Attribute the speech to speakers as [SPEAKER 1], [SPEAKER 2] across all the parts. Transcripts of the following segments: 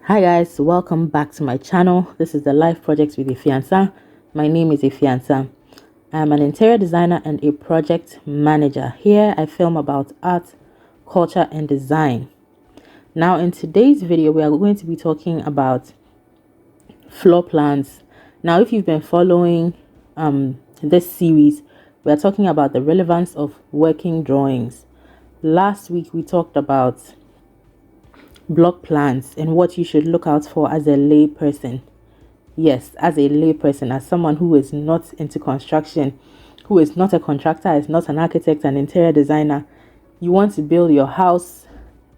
[SPEAKER 1] Hi guys, welcome back to my channel. This is the Life Projects with Ifiansa. My name is Ifiansa. I'm an interior designer and a project manager. Here I film about art, culture and design. Now in today's video we are going to be talking about floor plans. Now if you've been following this series, we are talking about the relevance of working drawings. Last week we talked about block plans and what you should look out for as a lay person. Yes, as a lay person, as someone who is not into construction, who is not a contractor, is not an architect, an interior designer. You want to build your house,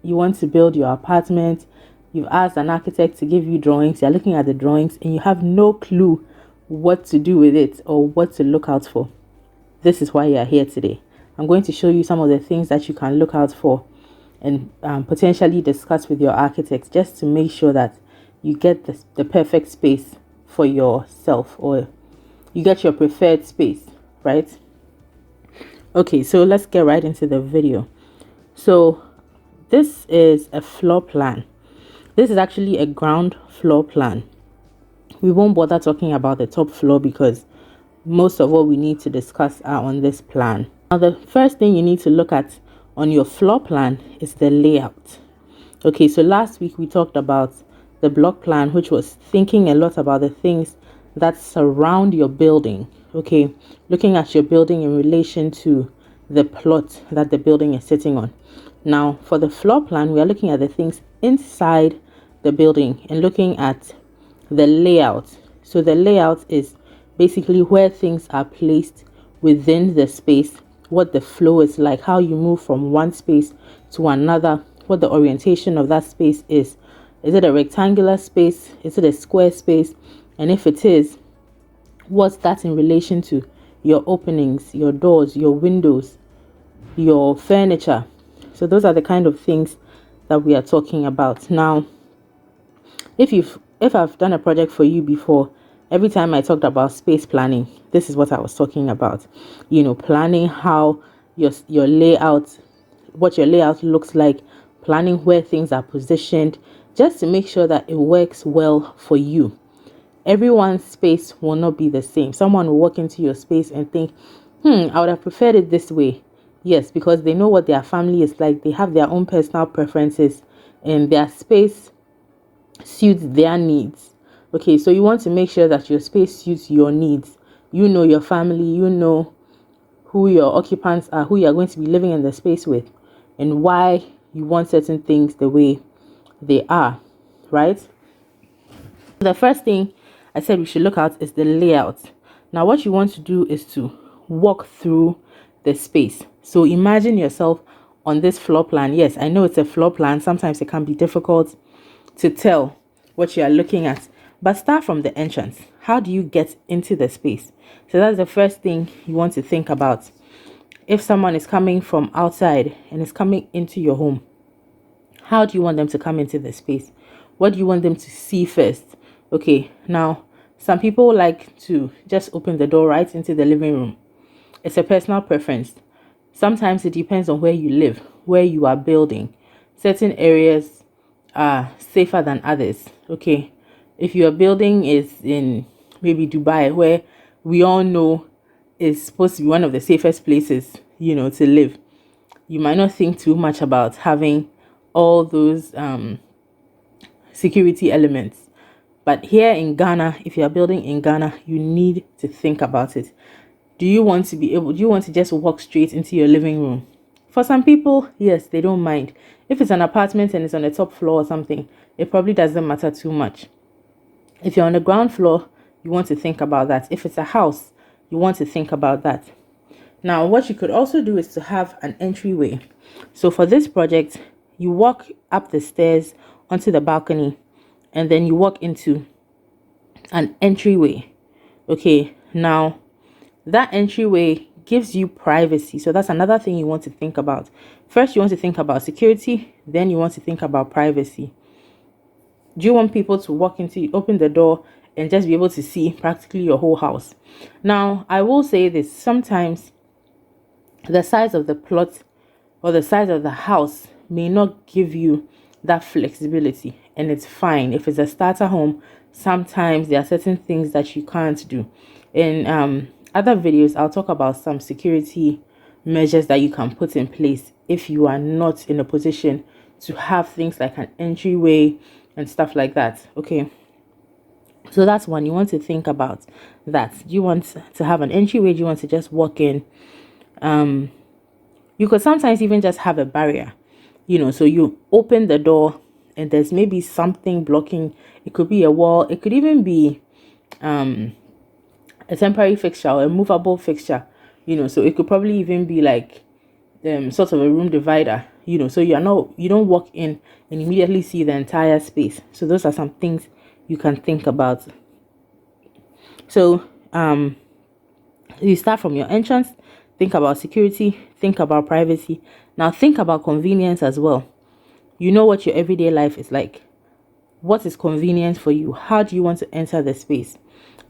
[SPEAKER 1] you want to build your apartment, you've asked an architect to give you drawings, you're looking at the drawings and you have no clue what to do with it or what to look out for. This is why you're here today. I'm going to show you some of the things that you can look out for and potentially discuss with your architect, just to make sure that you get the perfect space for yourself, or you get your preferred space, right? Okay, so let's get right into the video. So this is a floor plan. This is actually a ground floor plan. We won't bother talking about the top floor because most of what we need to discuss are on this plan. Now the first thing you need to look at on your floor plan is the layout. Okay, so last week we talked about the block plan, which was thinking a lot about the things that surround your building. Okay, looking at your building in relation to the plot that the building is sitting on. Now for the floor plan, we are looking at the things inside the building and looking at the layout. So the layout is basically where things are placed within the space, what the flow is like, how you move from one space to another, what the orientation of that space is. Is it a rectangular space? Is it a square space? And if it is, what's that in relation to your openings, your doors, your windows, your furniture? So those are the kind of things that we are talking about. Now, if I've done a project for you before, every time I talked about space planning, this is what I was talking about. You know, planning how your layout, what your layout looks like, planning where things are positioned, just to make sure that it works well for you. Everyone's space will not be the same. Someone will walk into your space and think, I would have preferred it this way. Yes, because they know what their family is like. They have their own personal preferences and their space suits their needs. Okay, so you want to make sure that your space suits your needs. You know your family, you know who your occupants are, who you're going to be living in the space with, and why you want certain things the way they are, right? The first thing I said we should look at is the layout. Now what you want to do is to walk through the space. So imagine yourself on this floor plan. Yes, I know it's a floor plan. Sometimes it can be difficult to tell what you are looking at, but start from the entrance. How do you get into the space? So that's the first thing you want to think about. If someone is coming from outside and is coming into your home, how do you want them to come into the space? What do you want them to see first? Okay, now some people like to just open the door right into the living room. It's a personal preference. Sometimes it depends on where you live, where you are building. Certain areas are safer than others. Okay, if your building is in maybe Dubai, where we all know is supposed to be one of the safest places, you know, to live, you might not think too much about having all those security elements. But here in Ghana, if you are building in Ghana, you need to think about it. Do you want to just walk straight into your living room? For some people, yes, they don't mind. If it's an apartment and it's on the top floor or something, it probably doesn't matter too much. If you're on the ground floor, you want to think about that. If it's a house, you want to think about that. Now, what you could also do is to have an entryway. So for this project, you walk up the stairs onto the balcony and then you walk into an entryway. Okay, now that entryway gives you privacy. So that's another thing you want to think about. First, you want to think about security, then you want to think about privacy. Do you want people to walk into, open the door and just be able to see practically your whole house? Now, I will say this, sometimes the size of the plot or the size of the house may not give you that flexibility, and it's fine. If it's a starter home, sometimes there are certain things that you can't do. In other videos, I'll talk about some security measures that you can put in place if you are not in a position to have things like an entryway and stuff like that. Okay, so that's one. You want to think about that. Do you want to have an entryway? Do you want to just walk in? You could sometimes even just have a barrier, so you open the door and there's maybe something blocking. It could be a wall, it could even be a temporary fixture or a movable fixture, so it could probably even be like sort of a room divider, so you don't walk in and immediately see the entire space. So those are some things you can think about. So you start from your entrance, think about security, think about privacy. Now think about convenience as well. You know what your everyday life is like. What is convenient for you? How do you want to enter the space?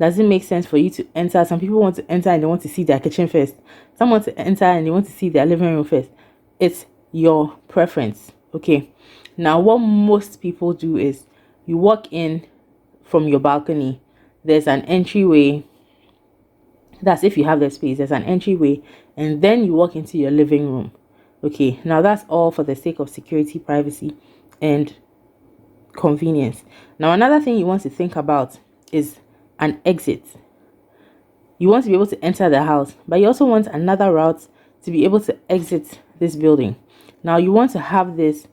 [SPEAKER 1] Does it make sense for you to enter? Some people want to enter and they want to see their kitchen first. Some want to enter and they want to see their living room first. It's your preference. Okay. Now, what most people do is you walk in from your balcony. There's an entryway. That's if you have the space. There's an entryway, and then you walk into your living room. Okay. Now, that's all for the sake of security, privacy, and convenience. Now, another thing you want to think about is an exit. You want to be able to enter the house, but you also want another route to be able to exit this building. Now, you want to have this,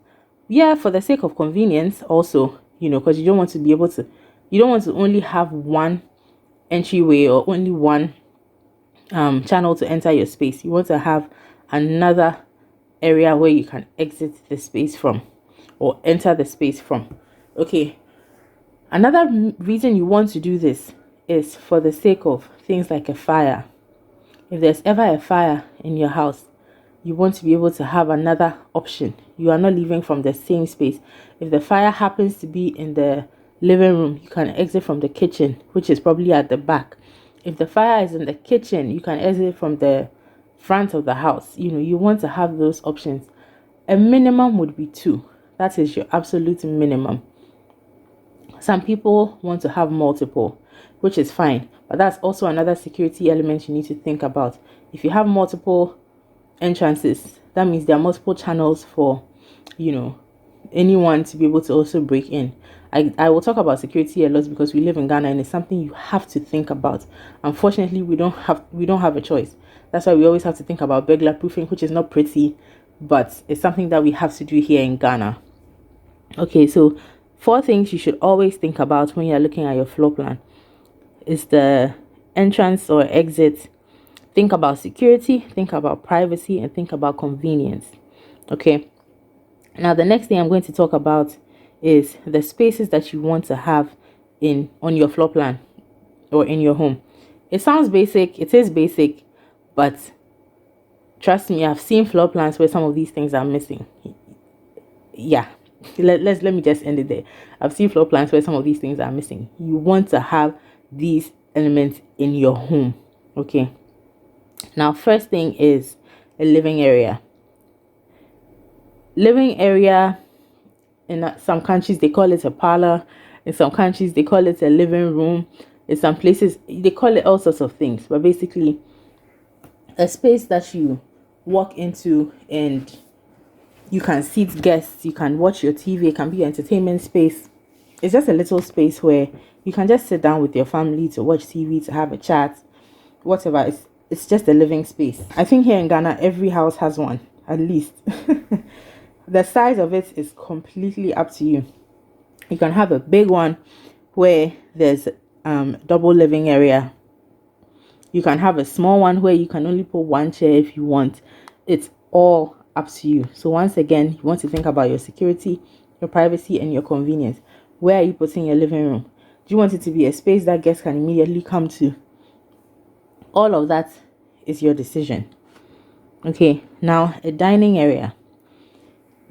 [SPEAKER 1] for the sake of convenience also, because you don't want to only have one entryway or only one channel to enter your space. You want to have another area where you can exit the space from or enter the space from. Okay. Another reason you want to do this is for the sake of things like a fire. If there's ever a fire in your house, you want to be able to have another option. You are not leaving from the same space. If the fire happens to be in the living room, you can exit from the kitchen, which is probably at the back. If the fire is in the kitchen, you can exit from the front of the house. You want to have those options. A minimum would be 2. That is your absolute minimum. Some people want to have multiple, which is fine, but that's also another security element you need to think about. If you have multiple entrances, that means there are multiple channels for anyone to be able to also break in. I will talk about security a lot because we live in Ghana and it's something you have to think about. Unfortunately, we don't have a choice. That's why we always have to think about burglar proofing, which is not pretty, but it's something that we have to do here in Ghana. Okay, so 4 things you should always think about when you're looking at your floor plan is the entrance or exit. Think about security, think about privacy, and think about convenience. Okay. Now, the next thing I'm going to talk about is the spaces that you want to have on your floor plan or in your home. It sounds basic. It is basic, but trust me, I've seen floor plans where some of these things are missing. Yeah. Let me just end it there. I've seen floor plans where some of these things are missing. You want to have these elements in your home. Okay. Now, first thing is a living area. Living area, in some countries they call it a parlor. In some countries they call it a living room. In some places they call it all sorts of things. But basically, a space that you walk into and you can seat guests, you can watch your TV, it can be an entertainment space. It's just a little space where you can just sit down with your family to watch TV, to have a chat, whatever. It's just a living space. I think here in Ghana, every house has one, at least. The size of it is completely up to you. You can have a big one where there's double living area. You can have a small one where you can only put one chair if you want. It's all up to you. So once again, you want to think about your security, your privacy, and your convenience. Where are you putting your living room? Do you want it to be a space that guests can immediately come to? All of that is your decision. Okay, now a dining area.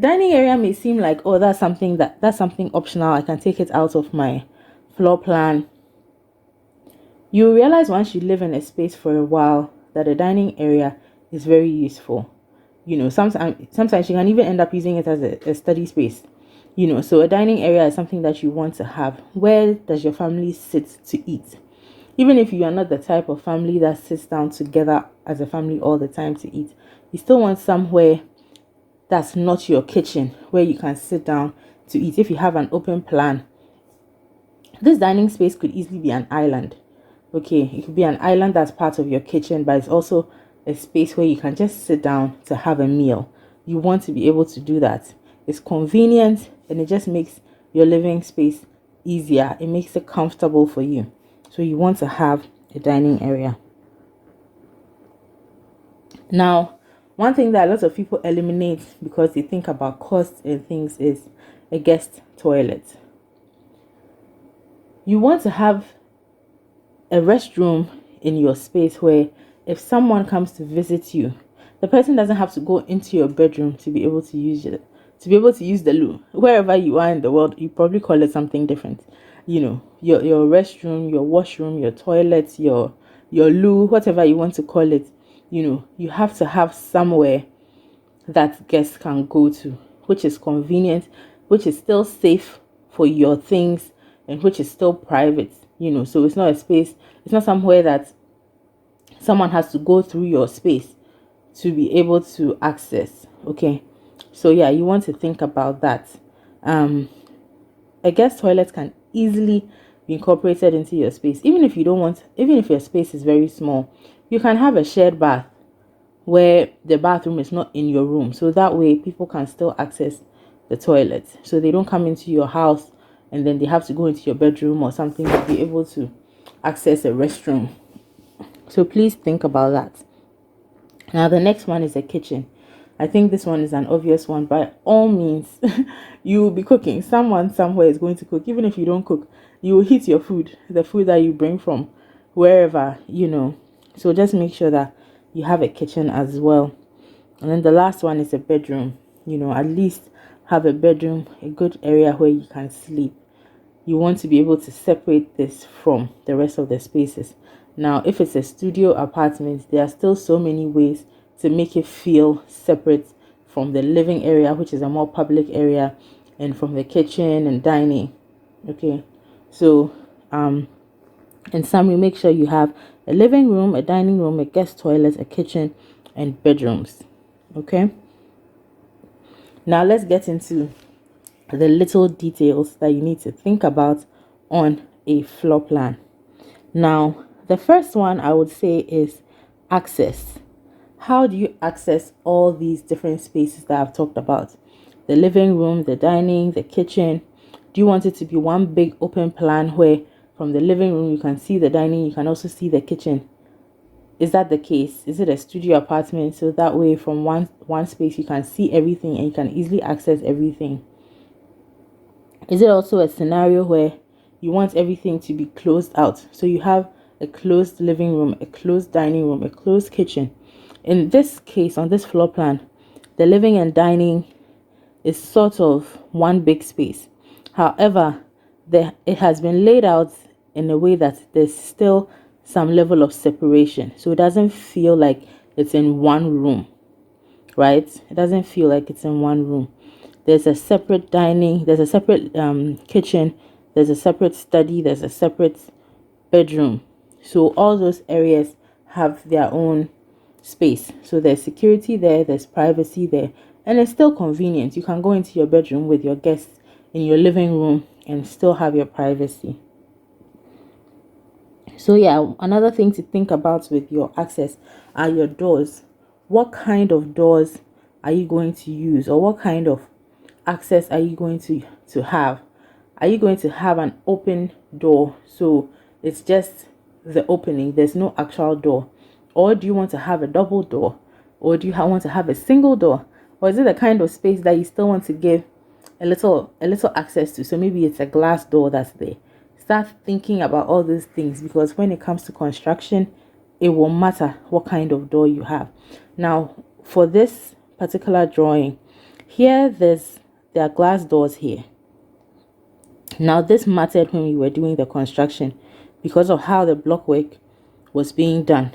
[SPEAKER 1] Dining area may seem like, oh, that's something optional. I can take it out of my floor plan. You realize once you live in a space for a while that a dining area is very useful. Sometimes you can even end up using it as a study space. So a dining area is something that you want to have. Where does your family sit to eat? Even if you are not the type of family that sits down together as a family all the time to eat, you still want somewhere that's not your kitchen where you can sit down to eat. If you have an open plan, this dining space could easily be an island. Okay, it could be an island that's part of your kitchen, but it's also a space where you can just sit down to have a meal. You want to be able to do that. It's convenient and it just makes your living space easier. It makes it comfortable for you. So you want to have a dining area. Now, one thing that a lot of people eliminate because they think about costs and things is a guest toilet. You want to have a restroom in your space where if someone comes to visit you, the person doesn't have to go into your bedroom to be able to use it, to be able to use the loo. Wherever you are in the world, you probably call it something different. Your restroom, your washroom, your toilet, your loo, whatever you want to call it. You have to have somewhere that guests can go to, which is convenient, which is still safe for your things, and which is still private. So it's not a space, it's not somewhere that someone has to go through your space to be able to access. Okay, so yeah, you want to think about that. A guest toilet can easily be incorporated into your space. Even if your space is very small, you can have a shared bath where the bathroom is not in your room, so that way people can still access the toilet, so they don't come into your house and then they have to go into your bedroom or something to be able to access a restroom. So please think about that. Now the next one is a kitchen. I think this one is an obvious one. By all means, you will be cooking. Someone somewhere is going to cook. Even if you don't cook, you will heat your food, the food that you bring from wherever. So just make sure that you have a kitchen as well. And then the last one is a bedroom. At least have a bedroom, a good area where you can sleep. You want to be able to separate this from the rest of the spaces. Now, if it's a studio apartment, there are still so many ways to make it feel separate from the living area, which is a more public area, and from the kitchen and dining. Okay, so in summary, make sure you have a living room, a dining room, a guest toilet, a kitchen, and bedrooms. Okay, now let's get into the little details that you need to think about on a floor plan. Now, the first one I would say is access. How do you access all these different spaces that I've talked about? The living room, the dining, the kitchen. Do you want it to be one big open plan where from the living room you can see the dining, you can also see the kitchen? Is that the case? Is it a studio apartment? So that way from one space you can see everything and you can easily access everything. Is it also a scenario where you want everything to be closed out? So you have a closed living room, a closed dining room, a closed kitchen. In this case, on this floor plan, the living and dining is sort of one big space. However, it has been laid out in a way that there's still some level of separation. So it doesn't feel like it's in one room, right? It doesn't feel like it's in one room. There's a separate dining, there's a separate kitchen, there's a separate study, there's a separate bedroom. So all those areas have their own space. So there's security there, there's privacy there, and it's still convenient. You can go into your bedroom with your guests in your living room and still have your privacy. So yeah, another thing to think about with your access are your doors. What kind of doors are you going to use, or what kind of access are you going to have? Are you going to have an open door, so it's just the opening, there's no actual door? Or do you want to have a double door? Or do you want to have a single door? Or is it the kind of space that you still want to give a little access to? So maybe it's a glass door that's there. Start thinking about all these things, because when it comes to construction, it will matter what kind of door you have. Now, for this particular drawing here, there are glass doors here. Now, this mattered when we were doing the construction because of how the block work was being done.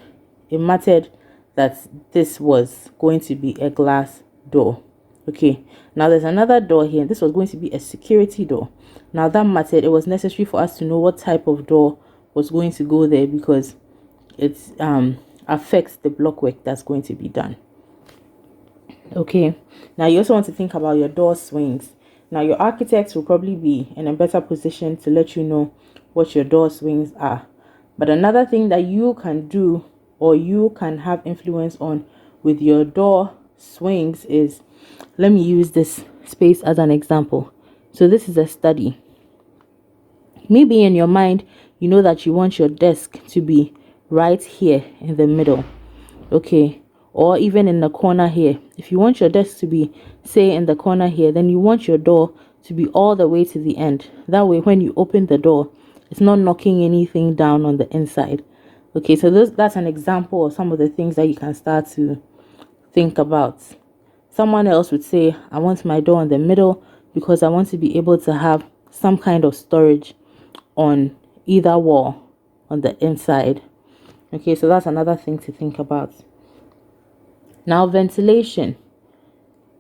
[SPEAKER 1] It mattered that this was going to be a glass door. Okay, now there's another door here. This was going to be a security door. Now that mattered. It was necessary for us to know what type of door was going to go there, because it affects the block work that's going to be done. Okay, now you also want to think about your door swings. Now your architects will probably be in a better position to let you know what your door swings are. But another thing that you can do, or you can have influence on with your door swings, is, let me use this space as an example. So this is a study. Maybe in your mind, you know that you want your desk to be right here in the middle. Okay, or even in the corner here. If you want your desk to be, say, in the corner here, then you want your door to be all the way to the end. That way, when you open the door, it's not knocking anything down on the inside. Okay, so that's an example of some of the things that you can start to think about. Someone else would say, I want my door in the middle because I want to be able to have some kind of storage on either wall on the inside. Okay, so that's another thing to think about. Now, ventilation.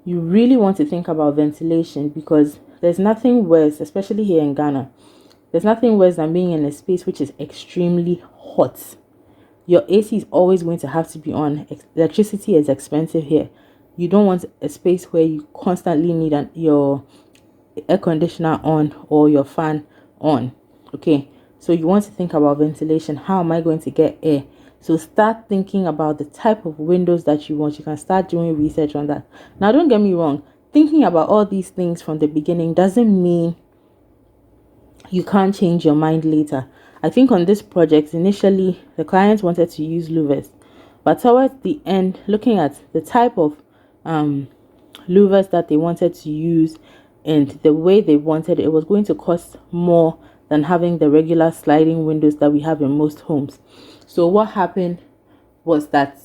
[SPEAKER 1] You really want to think about ventilation, because there's nothing worse, especially here in Ghana, there's nothing worse than being in a space which is extremely hot. Your AC is always going to have to be on. Electricity is expensive here. You don't want a space where you constantly need your air conditioner on or your fan on. Okay, so you want to think about ventilation. How am I going to get air? So start thinking about the type of windows that you want. You can start doing research on that. Now, don't get me wrong. Thinking about all these things from the beginning doesn't mean you can't change your mind later. I think on this project, initially, the clients wanted to use louvers. But towards the end, looking at the type of louvers that they wanted to use and the way they wanted it, was going to cost more than having the regular sliding windows that we have in most homes. So what happened was that,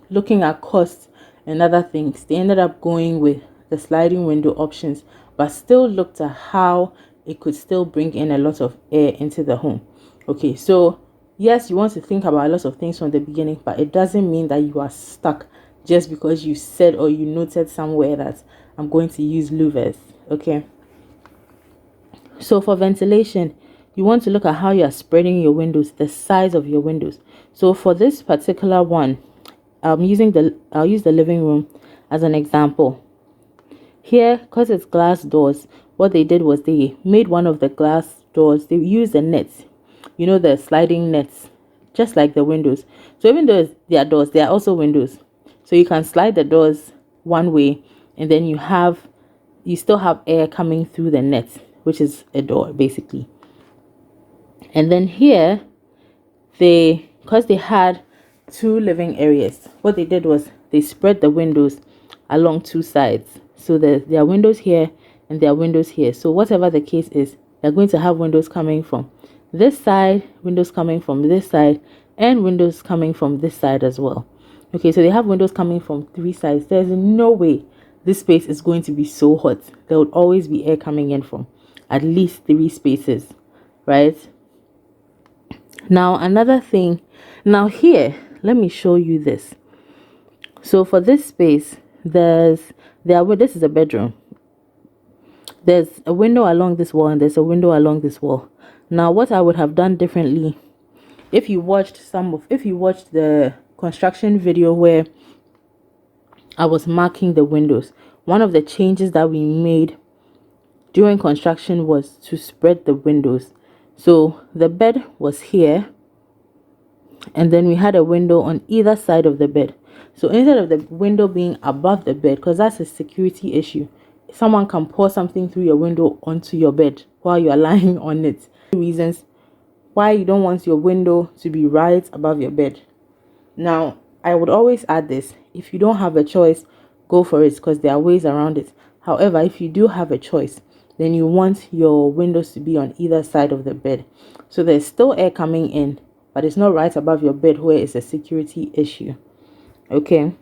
[SPEAKER 1] looking at costs and other things, they ended up going with the sliding window options, but still looked at how it could still bring in a lot of air into the home. Okay, so yes, you want to think about a lot of things from the beginning, but it doesn't mean that you are stuck just because you said or you noted somewhere that I'm going to use louvers. Okay, so for ventilation, you want to look at how you are spreading your windows, the size of your windows. So for this particular one, I'll use the living room as an example. Here, because it's glass doors, what they did was they made one of the glass doors, they used the nets, the sliding nets, just like the windows. So even though they are doors, they are also windows. So you can slide the doors one way, and then you still have air coming through the net, which is a door basically. And then here, because they had two living areas, what they did was they spread the windows along two sides. So there are windows here and there are windows here. So whatever the case is, they're going to have windows coming from this side, windows coming from this side, and windows coming from this side as well. Okay, so they have windows coming from three sides. There's no way this space is going to be so hot. There would always be air coming in from at least three spaces, right? Now, another thing, now here, let me show you this. So for this space, this is a bedroom. There's a window along this wall and there's a window along this wall. Now, what I would have done differently, if you watched the construction video where I was marking the windows, one of the changes that we made during construction was to spread the windows. So the bed was here, and then we had a window on either side of the bed. So instead of the window being above the bed, because that's a security issue, someone can pour something through your window onto your bed while you are lying on it. Reasons why you don't want your window to be right above your bed. Now, I would always add this: if you don't have a choice, go for it, because there are ways around it. However, if you do have a choice, then you want your windows to be on either side of the bed. So there's still air coming in, but it's not right above your bed where it's a security issue. Okay,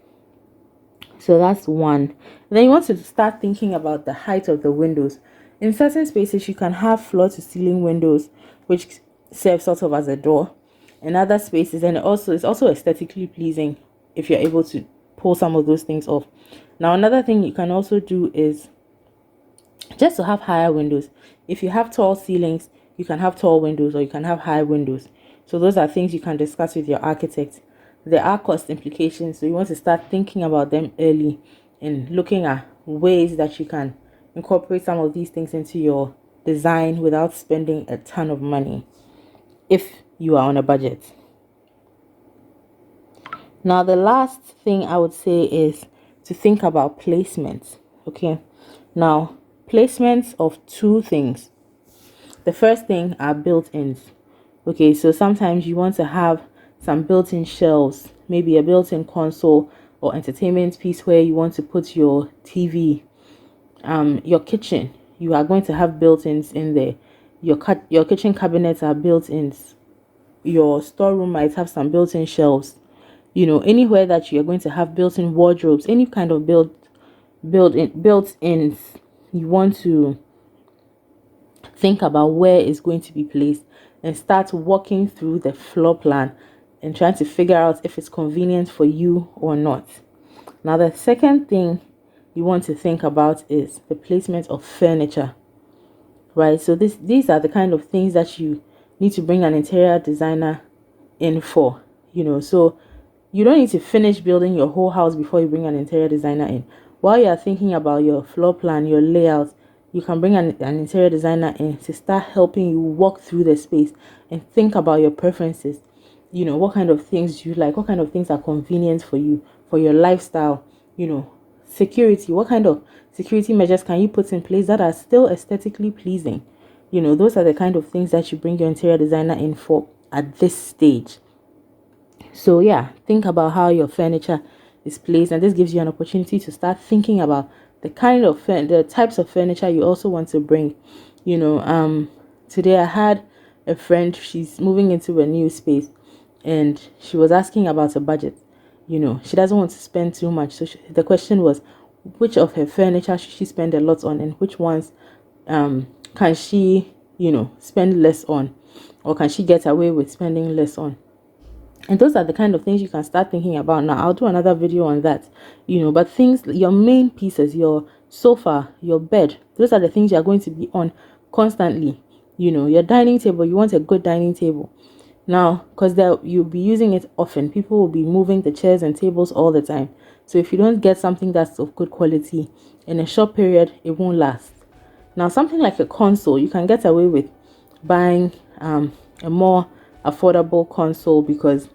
[SPEAKER 1] so that's one. Then you want to start thinking about the height of the windows. In certain spaces, you can have floor to ceiling windows, which serve sort of as a door. In other spaces, and it's also aesthetically pleasing if you're able to pull some of those things off. Now another thing you can also do is just to have higher windows. If you have tall ceilings, you can have tall windows, or you can have high windows. So those are things you can discuss with your architect. There are cost implications, so you want to start thinking about them early and looking at ways that you can incorporate some of these things into your design without spending a ton of money if you are on a budget. Now the last thing I would say is to think about placements. Okay, now placements of two things. The first thing are built-ins. Okay, so sometimes you want to have some built-in shelves, maybe a built-in console or entertainment piece where you want to put your TV. Your kitchen, you are going to have built-ins in there. Your kitchen cabinets are built-ins. Your storeroom might have some built-in shelves. Anywhere that you are going to have built-in wardrobes, any kind of built-ins, you want to think about where it's going to be placed and start walking through the floor plan and trying to figure out if it's convenient for you or not. Now the second thing you want to think about is the placement of furniture, right? So these are the kind of things that you need to bring an interior designer in for. So you don't need to finish building your whole house before you bring an interior designer in. While you are thinking about your floor plan, your layout, you can bring an interior designer in to start helping you walk through the space and think about your preferences. What kind of things do you like? What kind of things are convenient for you, for your lifestyle? Security. What kind of security measures can you put in place that are still aesthetically pleasing? Those are the kind of things that you bring your interior designer in for at this stage. So yeah, think about how your furniture is placed, and this gives you an opportunity to start thinking about the kind of the types of furniture you also want to bring. Today I had a friend, she's moving into a new space, and she was asking about a budget. She doesn't want to spend too much, so the question was, which of her furniture should she spend a lot on, and which ones can she spend less on, or can she get away with spending less on? And those are the kind of things you can start thinking about. Now I'll do another video on that, but things, your main pieces, your sofa, your bed, those are the things you're going to be on constantly. Your dining table, you want a good dining table. Now, because you'll be using it often, people will be moving the chairs and tables all the time. So if you don't get something that's of good quality in a short period, it won't last. Now, something like a console, you can get away with buying a more affordable console because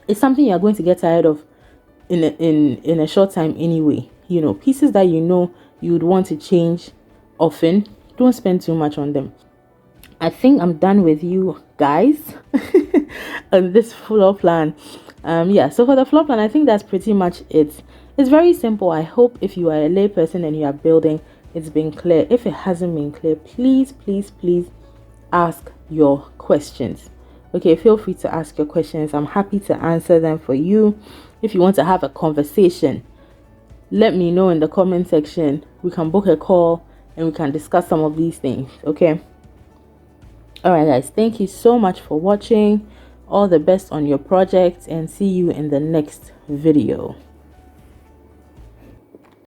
[SPEAKER 1] it's something you're going to get tired of in a short time anyway. Pieces that you would want to change often, don't spend too much on them. I think I'm done with you guys on this floor plan. So for the floor plan, I think that's pretty much it. It's very simple. I hope if you are a lay person and you are building, it's been clear. If it hasn't been clear, please ask your questions. Okay, feel free to ask your questions. I'm happy to answer them for you. If you want to have a conversation, let me know in the comment section. We can book a call and we can discuss some of these things. Okay. Alright guys, thank you so much for watching. All the best on your project, and see you in the next video.